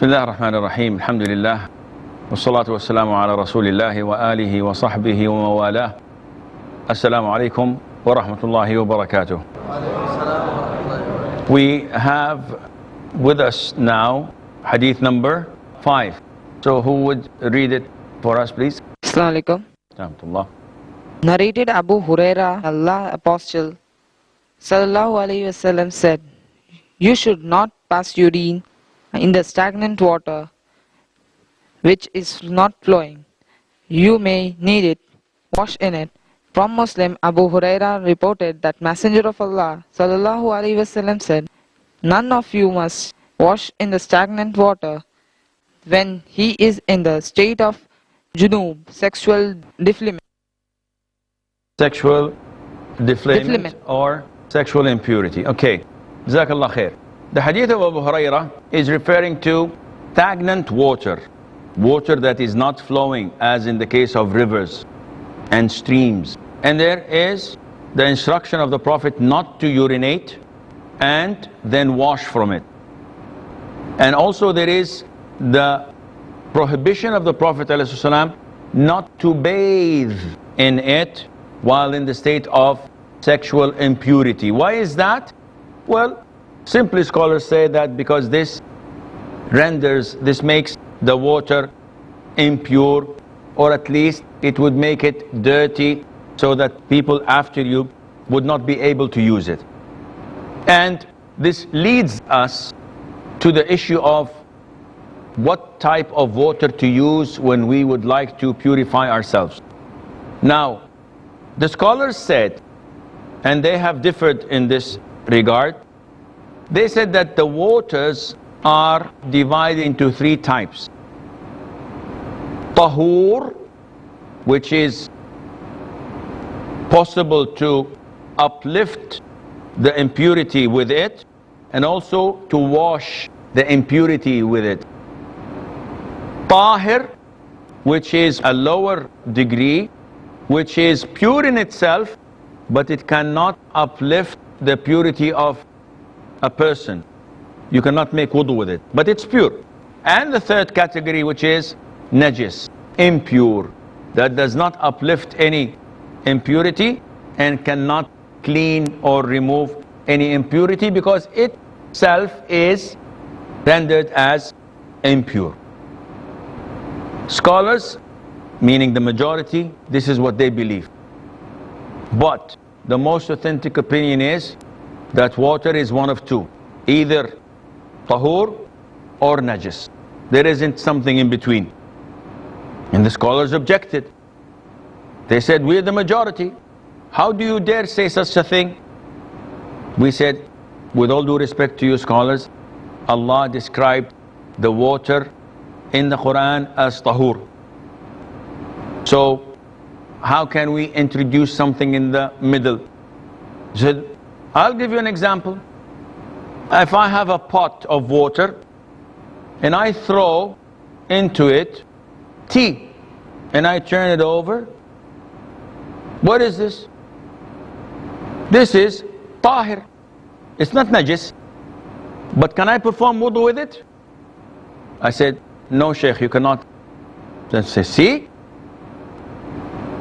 Bismillah ar-Rahman ar-Rahim. Alhamdulillah. Wassalatu wassalamu ala Rasulillahi wa alihi wa sahbihi wa mawalah. Assalamu alaikum wa rahmatullahi wa barakatuh. We have with us now hadith number 5. So who would read it for us, please? Assalamu alaikum. Rahmatullah. Narrated Abu Huraira, Allah Apostle Sallallahu Alaihi Wasallam said, "You should not pass urine in the stagnant water which is not flowing. You may need it, wash in it." From Muslim, Abu Huraira reported that Messenger of Allah Sallallahu Alaihi Wasallam said, "None of you must wash in the stagnant water when he is in the state of junub, sexual defilement. Sexual defilement or sexual impurity. Okay. Jazakallah khair. The hadith of Abu Hurairah is referring to stagnant water. Water that is not flowing, as in the case of rivers and streams. And there is the instruction of the Prophet not to urinate and then wash from it. And also there is the prohibition of the Prophet ﷺ not to bathe in it while in the state of sexual impurity. Why is that? Well, simply scholars say that because this makes the water impure, or at least it would make it dirty so that people after you would not be able to use it. And this leads us to the issue of what type of water to use when we would like to purify ourselves. Now, the scholars said, and they have differed in this regard, they said that the waters are divided into 3 types. Tahur, which is possible to uplift the impurity with it, and also to wash the impurity with it. Tahir, which is a lower degree, which is pure in itself, but it cannot uplift the purity of a person. You cannot make wudu with it, but it's pure. And the 3rd category, which is najis, impure, that does not uplift any impurity and cannot clean or remove any impurity because itself is rendered as impure. Scholars, meaning the majority, this is what they believe. But the most authentic opinion is that water is one of 2, either tahur or najis. There isn't something in between. And the scholars objected. They said, we're the majority. How do you dare say such a thing? We said, with all due respect to you scholars, Allah described the water in the Quran as tahur. So how can we introduce something in the middle? So I'll give you an example. If I have a pot of water and I throw into it tea and I turn it over, what is this? This is tahir. It's not najis. But can I perform wudu with it? I said, no, Shaykh, you cannot. Then say, see?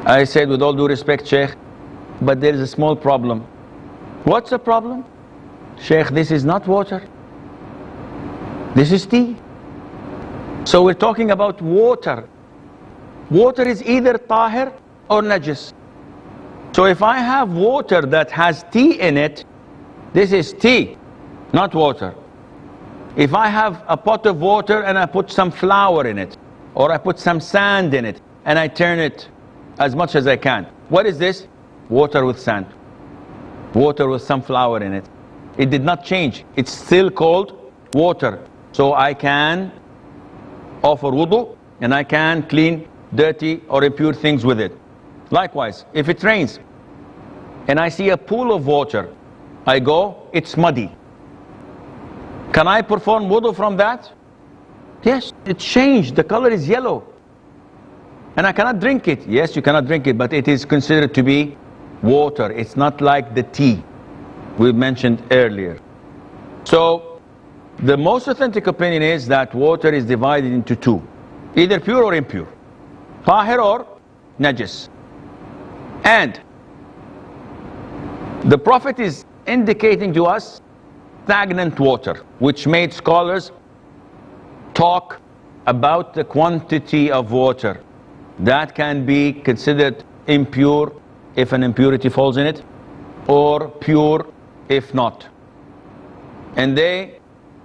I said, with all due respect, Shaykh, but there is a small problem. What's the problem? Shaykh, this is not water. This is tea. So we're talking about water. Water is either tahir or najis. So if I have water that has tea in it, this is tea, not water. If I have a pot of water and I put some flour in it, or I put some sand in it, and I turn it as much as I can, what is this? Water with sand. Water with some flour in it. It did not change. It's still called water. So I can offer wudu and I can clean dirty or impure things with it. Likewise, if it rains and I see a pool of water, I go, it's muddy. Can I perform wudu from that? Yes, it changed. The color is yellow. And I cannot drink it. Yes, you cannot drink it, but it is considered to be water. It's not like the tea we mentioned earlier. So The most authentic opinion is that water is divided into two, either pure or impure, tahir or najis. And the Prophet is indicating to us stagnant water, which made scholars talk about the quantity of water that can be considered impure if an impurity falls in it, or pure if not. And they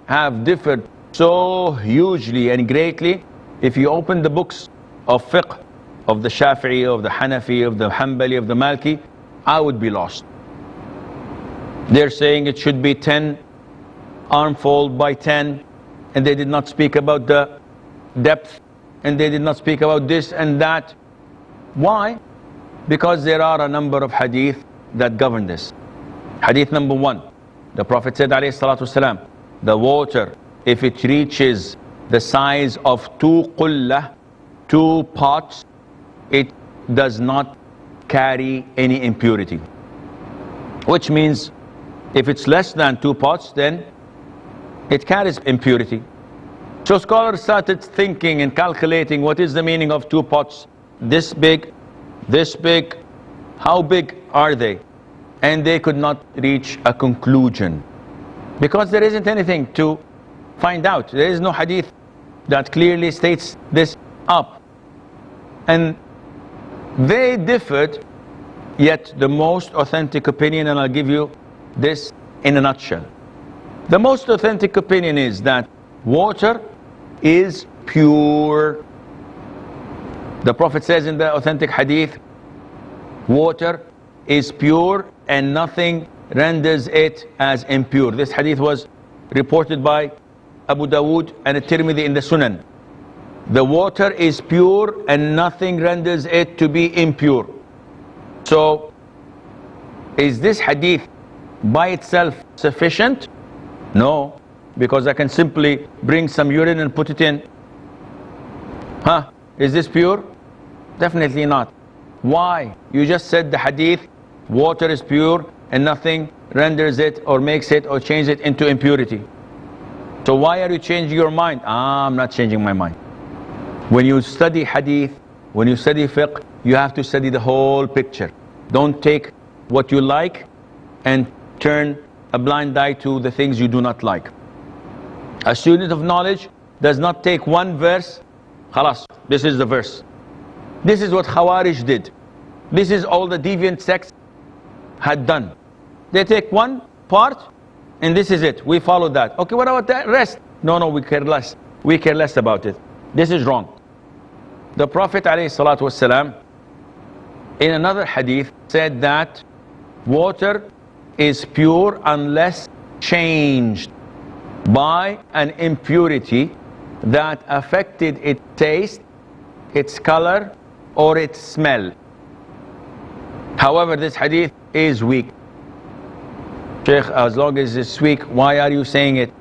have differed so hugely and greatly. If you open the books of fiqh of the Shafi'i, of the Hanafi, of the Hanbali, of the Maliki, I would be lost. They're saying it should be 10 armful by 10, and they did not speak about the depth, and they did not speak about this and that. Why? Because there are a number of hadith that govern this. Hadith number 1, the Prophet said, alayhi salatu wasalam, the water, if it reaches the size of 2 qullah, 2 pots, it does not carry any impurity. Which means if it's less than 2 pots, then it carries impurity. So scholars started thinking and calculating what is the meaning of 2 pots, this big, how big are they? And they could not reach a conclusion, because there isn't anything to find out. There is no hadith that clearly states this up. And they differed, yet the most authentic opinion, and I'll give you this in a nutshell. The most authentic opinion is that water is pure. The Prophet says in the authentic hadith, water is pure and nothing renders it as impure. This hadith was reported by Abu Dawood and At-Tirmidhi in the Sunan. The water is pure and nothing renders it to be impure. So, is this hadith by itself sufficient? No, because I can simply bring some urine and put it in. Is this pure? Definitely not. Why? You just said the hadith, water is pure and nothing renders it or makes it or changes it into impurity. So why are you changing your mind? I'm not changing my mind. When you study hadith, when you study fiqh, you have to study the whole picture. Don't take what you like and turn a blind eye to the things you do not like. A student of knowledge does not take one verse, khalas, this is the verse. This is what Khawarij did. This is all the deviant sects had done. They take one part and this is it. We follow that. Okay, what about the rest? No, we care less. We care less about it. This is wrong. The Prophet ﷺ, in another hadith, said that water is pure unless changed by an impurity that affected its taste, its color, or its smell. However, this hadith is weak. Sheikh, as long as it's weak, why are you saying it?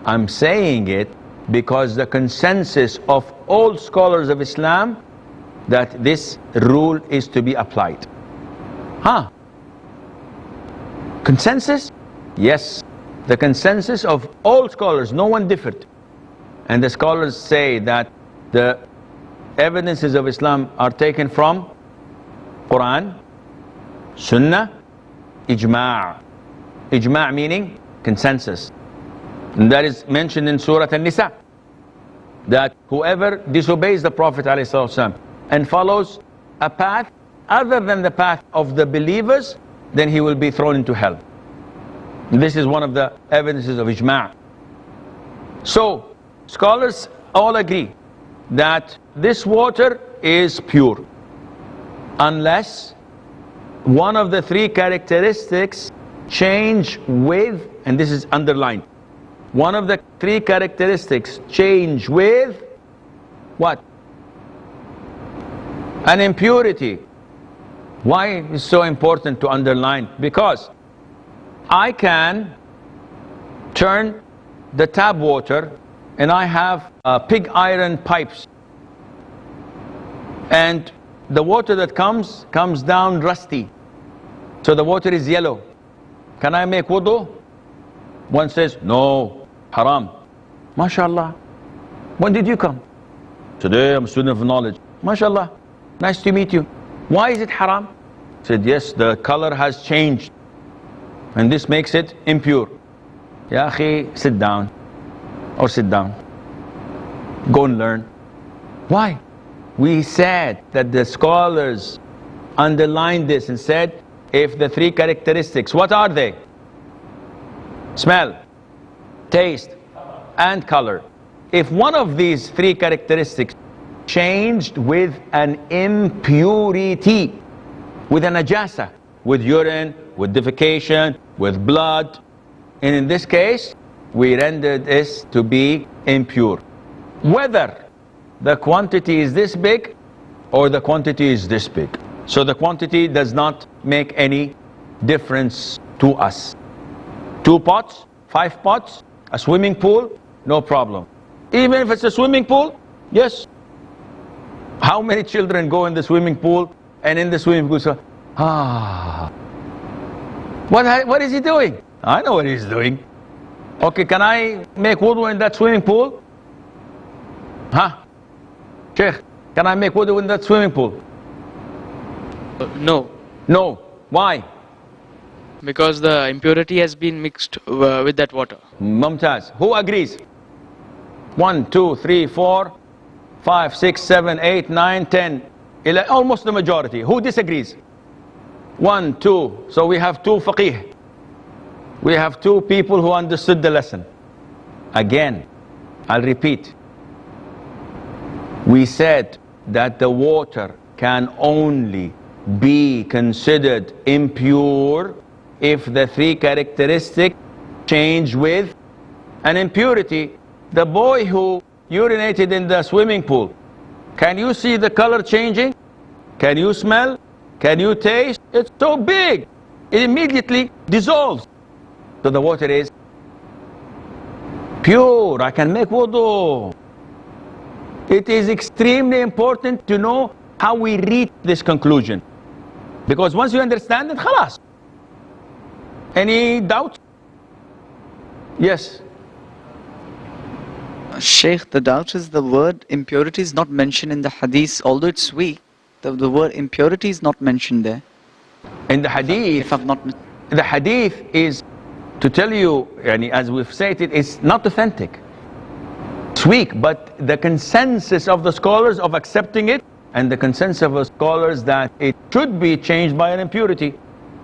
I'm saying it because the consensus of all scholars of Islam that this rule is to be applied. Consensus? Yes. The consensus of all scholars, no one differed. And the scholars say that the evidences of Islam are taken from Quran, Sunnah, Ijma'. Ijma' meaning consensus. And that is mentioned in Surah An-Nisa, that whoever disobeys the Prophet ﷺ and follows a path other than the path of the believers, then he will be thrown into hell. This is one of the evidences of Ijma'. So, scholars all agree that this water is pure unless one of the 3 characteristics change with, and this is underlined, one of the 3 characteristics change with what? An impurity. Why is so important to underline? Because I can turn the tap water and I have pig iron pipes, and the water that comes down rusty, so the water is yellow. Can I make wudu? One says no, Haram. MashaAllah. When did you come? Today I'm a student of knowledge. MashaAllah. Nice to meet you. Why is it haram? Said, yes, the color has changed. And this makes it impure. Ya akhi, sit down. Or sit down. Go and learn. Why? We said that the scholars underlined this and said, if the three characteristics, what are they? Smell, taste, and color. If one of these three characteristics changed with an impurity, with an najasa, with urine, with defecation, with blood, and in this case, we rendered this to be impure. Whether the quantity is this big or the quantity is this big. So the quantity does not make any difference to us. 2 pots, 5 pots, a swimming pool, no problem. Even if it's a swimming pool, yes. How many children go in the swimming pool and in the swimming pool say, what is he doing? I know what he's doing. Okay, can I make wudu in that swimming pool? Huh? Sheikh, can I make wudu in that swimming pool? No. No. Why? Because the impurity has been mixed with that water. Mumtaz. Who agrees? 1, 2, 3, 4, 5, 6, 7, 8, 9, 10, 11, almost the majority. Who disagrees? 1, 2. So we have 2 faqih. We have 2 people who understood the lesson. Again, I'll repeat. We said that the water can only be considered impure if the 3 characteristics change with an impurity. The boy who urinated in the swimming pool, can you see the color changing? Can you smell? Can you taste? It's so big. It immediately dissolves. So the water is pure. I can make wudu. It is extremely important to know how we reach this conclusion. Because once you understand it, khalas. Any doubt? Yes. Sheikh, the doubt is the word impurity is not mentioned in the hadith, although it's weak. The word impurity is not mentioned there. In the hadith, If I'm not the hadith is to tell you, as we've said, it's not authentic. It's weak, but the consensus of the scholars of accepting it, and the consensus of the scholars that it should be changed by an impurity.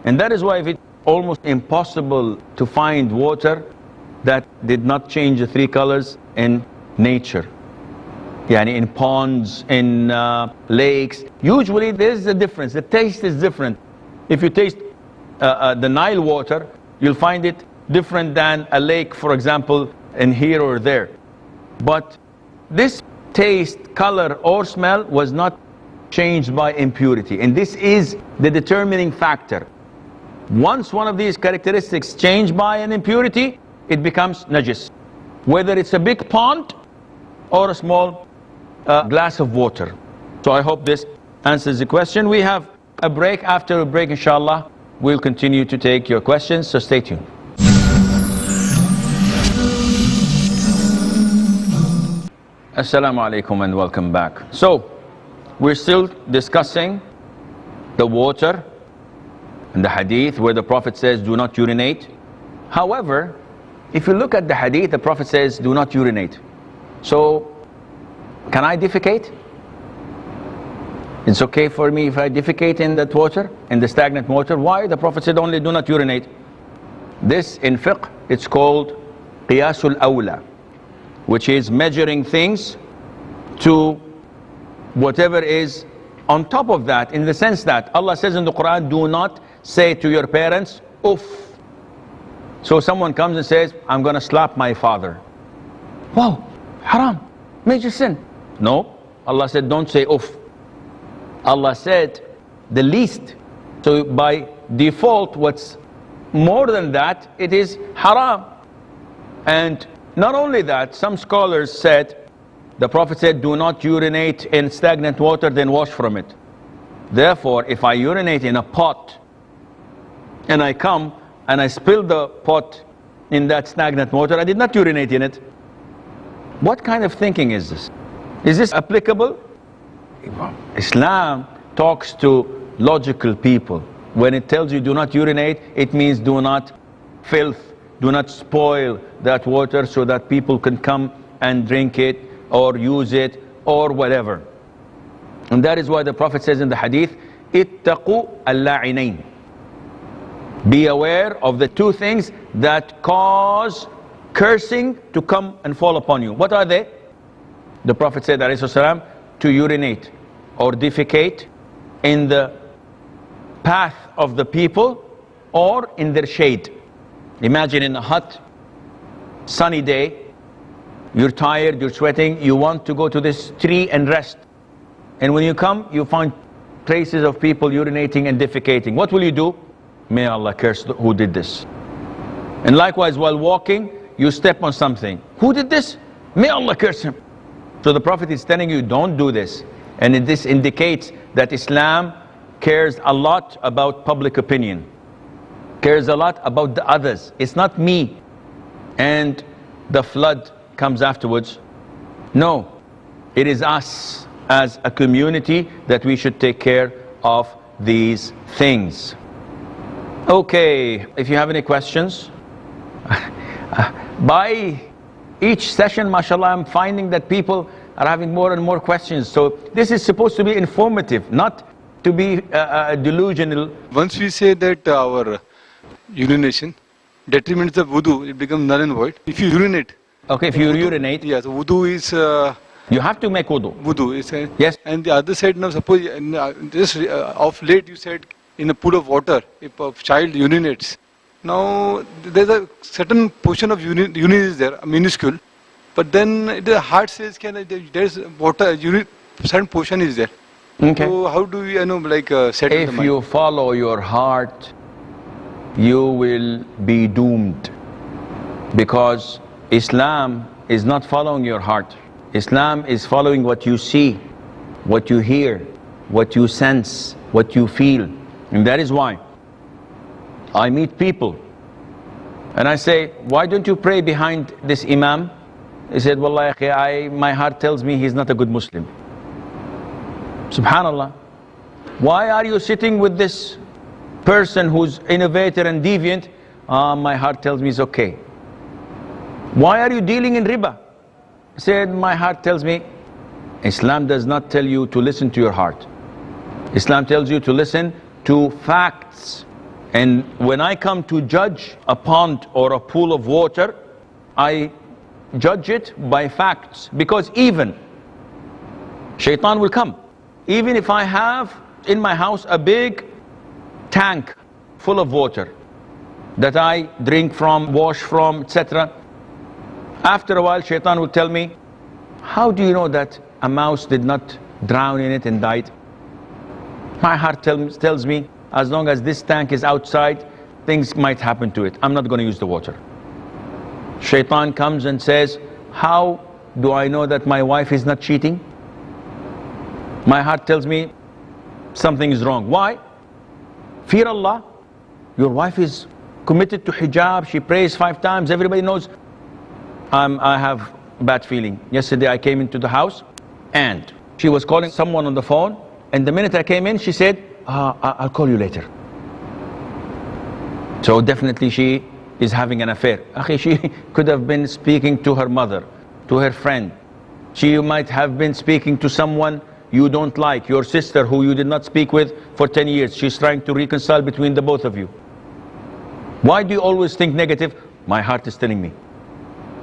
And that is why it's almost impossible to find water that did not change the 3 colors in nature. In ponds, in lakes. Usually there is a difference. The taste is different. If you taste the Nile water, you'll find it different than a lake, for example, in here or there. But this taste, color, or smell was not changed by impurity. And this is the determining factor. Once one of these characteristics changed by an impurity, it becomes najis. Whether it's a big pond or a small glass of water. So I hope this answers the question. We have a break. After a break, inshallah, we'll continue to take your questions. So stay tuned. Assalamu alaikum and welcome back. So, we're still discussing the water and the hadith where the Prophet says, do not urinate. However, if you look at the hadith, the Prophet says, do not urinate. So, can I defecate? It's okay for me if I defecate in that water, in the stagnant water. Why? The Prophet said only do not urinate. This in fiqh, it's called qiyasul awla, which is measuring things to whatever is on top of that, in the sense that Allah says in the Quran, do not say to your parents, uff. So someone comes and says, I'm going to slap my father. Wow, haram, major sin. No, Allah said don't say uff. Allah said the least. So by default, what's more than that, it is haram. And not only that, some scholars said, the Prophet said, do not urinate in stagnant water, then wash from it. Therefore, if I urinate in a pot, and I come and I spill the pot in that stagnant water. I did not urinate in it. What kind of thinking is this? Is this applicable? Islam talks to logical people. When it tells you do not urinate, it means do not filth, do not spoil that water so that people can come and drink it or use it or whatever. And that is why the Prophet says in the hadith, ittaqu al-la'inain. Be aware of the two things that cause cursing to come and fall upon you. What are they? The Prophet said, alayhi salam, to urinate or defecate in the path of the people or in their shade. Imagine in a hot, sunny day, you're tired, you're sweating, you want to go to this tree and rest. And when you come, you find traces of people urinating and defecating. What will you do? May Allah curse who did this. And likewise, while walking, you step on something. Who did this? May Allah curse him. So the Prophet is telling you, don't do this. And this indicates that Islam cares a lot about public opinion, cares a lot about the others. It's not me and the flood comes afterwards. No, it is us as a community that we should take care of these things. Okay, if you have any questions, by each session, mashallah, I'm finding that people are having more and more questions. So this is supposed to be informative, not to be delusional. Once we say that our urination detriments the wudu, it becomes null and void. If you urinate. Okay, if you urinate. Yeah, so wudu is... you have to make wudu. Wudu is... yes. And the other side, now suppose, just of late you said, in a pool of water, if a child urinates, now there's a certain portion of urine is there, minuscule, but then the heart says, there's water, certain portion is there. Okay. So how do we, set in the If mind? you follow your heart, you will be doomed. Because Islam is not following your heart. Islam is following what you see, what you hear, what you sense, what you feel. And that is why I meet people and I say, why don't you pray behind this imam? He said, wallahi, my heart tells me he's not a good Muslim. Subhanallah. Why are you sitting with this person who's innovator and deviant? My heart tells me he's okay. Why are you dealing in riba? He said, my heart tells me. Islam does not tell you to listen to your heart. Islam tells you to listen to facts. And when I come to judge a pond or a pool of water, I judge it by facts. Because even shaitan will come. Even if I have in my house a big tank full of water that I drink from, wash from, etc. After a while, shaitan will tell me, how do you know that a mouse did not drown in it and died? My heart tells me, as long as this tank is outside, things might happen to it. I'm not going to use the water. Shaitan comes and says, how do I know that my wife is not cheating? My heart tells me something is wrong. Why? Fear Allah. Your wife is committed to hijab, she prays 5 times, everybody knows. I have bad feeling. Yesterday I came into the house and she was calling someone on the phone, and the minute I came in she said, I'll call you later. So definitely she is having an affair. She could have been speaking to her mother, to her friend. She might have been speaking to someone you don't like, your sister who you did not speak with for 10 years. She's trying to reconcile between the both of you. Why do you always think negative? My heart is telling me.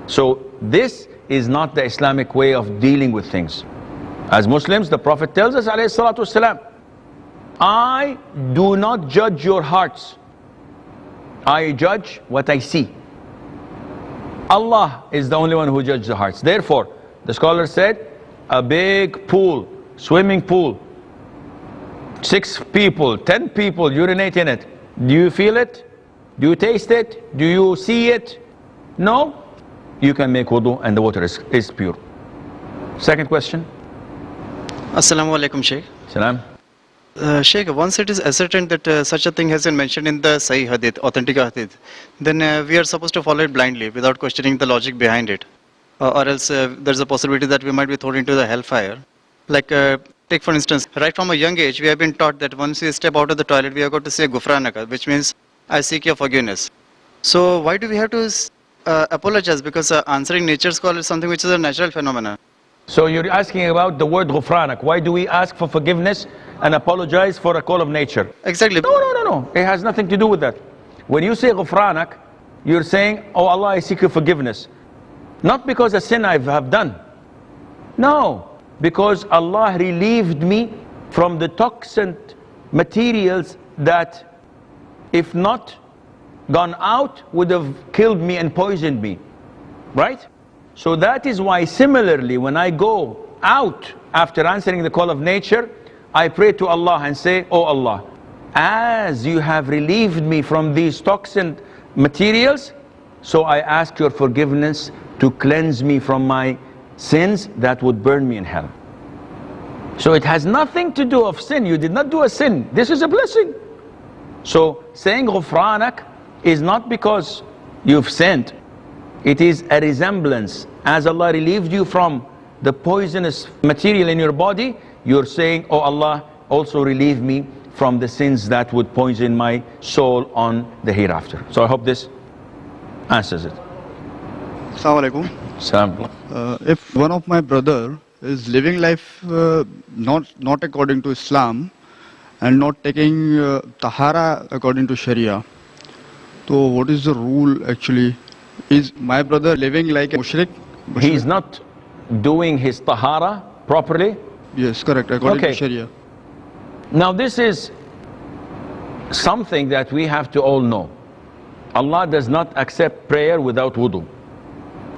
So this is not the Islamic way of dealing with things. As Muslims, the Prophet tells us, alayhi salatu wasalam, I do not judge your hearts. I judge what I see. Allah is the only one who judges the hearts. Therefore, the scholar said, a big pool, swimming pool, 6 people, 10 people urinate in it. Do you feel it? Do you taste it? Do you see it? No? You can make wudu and the water is pure. Second question. Assalamu alaikum, Shaykh. Salam. Sheikh, once it is ascertained that such a thing has been mentioned in the Sahih Hadith, authentic Hadith, then we are supposed to follow it blindly without questioning the logic behind it. Or else there's a possibility that we might be thrown into the hellfire. Like, take for instance, right from a young age, we have been taught that once we step out of the toilet, we are going to say Gufranaka, which means, I seek your forgiveness. So why do we have to apologize? Because answering nature's call is something which is a natural phenomenon. So you're asking about the word ghufranak. Why do we ask for forgiveness and apologize for a call of nature? Exactly. No. It has nothing to do with that. When you say ghufranak, you're saying, oh Allah, I seek your forgiveness. Not because a sin I have done. No, because Allah relieved me from the toxic materials that, if not gone out, would have killed me and poisoned me. Right? So that is why similarly when I go out after answering the call of nature, I pray to Allah and say, oh Allah, as you have relieved me from these toxic materials, so I ask your forgiveness to cleanse me from my sins that would burn me in hell. So it has nothing to do of sin. You did not do a sin. This is a blessing. So saying ghufranak is not because you've sinned. It is a resemblance. As Allah relieved you from the poisonous material in your body, you're saying, oh Allah, also relieve me from the sins that would poison my soul on the hereafter. So I hope this answers it. Assalamu alaikum. Salam. If one of my brother is living life not according to Islam and not taking tahara according to Sharia, so what is the rule actually? Is my brother living like a mushrik? He is not doing his tahara properly? Yes, correct, according to Sharia. Now this is something that we have to all know. Allah does not accept prayer without wudu.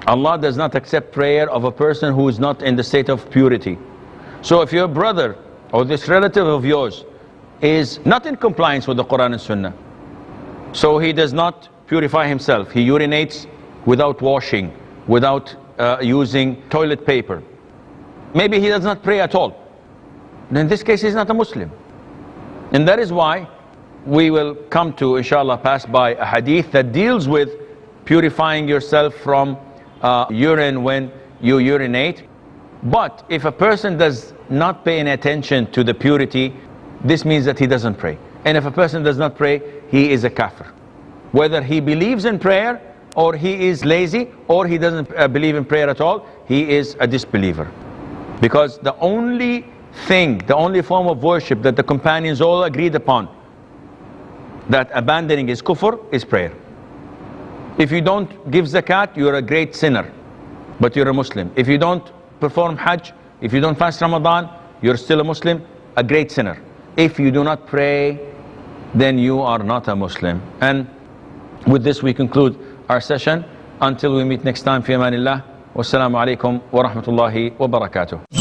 Allah does not accept prayer of a person who is not in the state of purity. So if your brother or this relative of yours is not in compliance with the Quran and Sunnah, so he does not purify himself, he urinates without washing, without using toilet paper, maybe he does not pray at all, then in this case he's not a Muslim. And that is why we will come to, inshallah, pass by a hadith that deals with purifying yourself from urine when you urinate. But if a person does not pay any attention to the purity, this means that he doesn't pray. And if a person does not pray, he is a kafir. Whether he believes in prayer, or he is lazy, or he doesn't believe in prayer at all, he is a disbeliever. Because the only thing, the only form of worship that the companions all agreed upon, that abandoning is kufr, is prayer. If you don't give zakat, you're a great sinner, but you're a Muslim. If you don't perform hajj, if you don't fast Ramadan, you're still a Muslim, a great sinner. If you do not pray, then you are not a Muslim. And with this we conclude our session. Until we meet next time, fi amanillah. Wassalamu alaikum wa rahmatullahi wa barakatuh.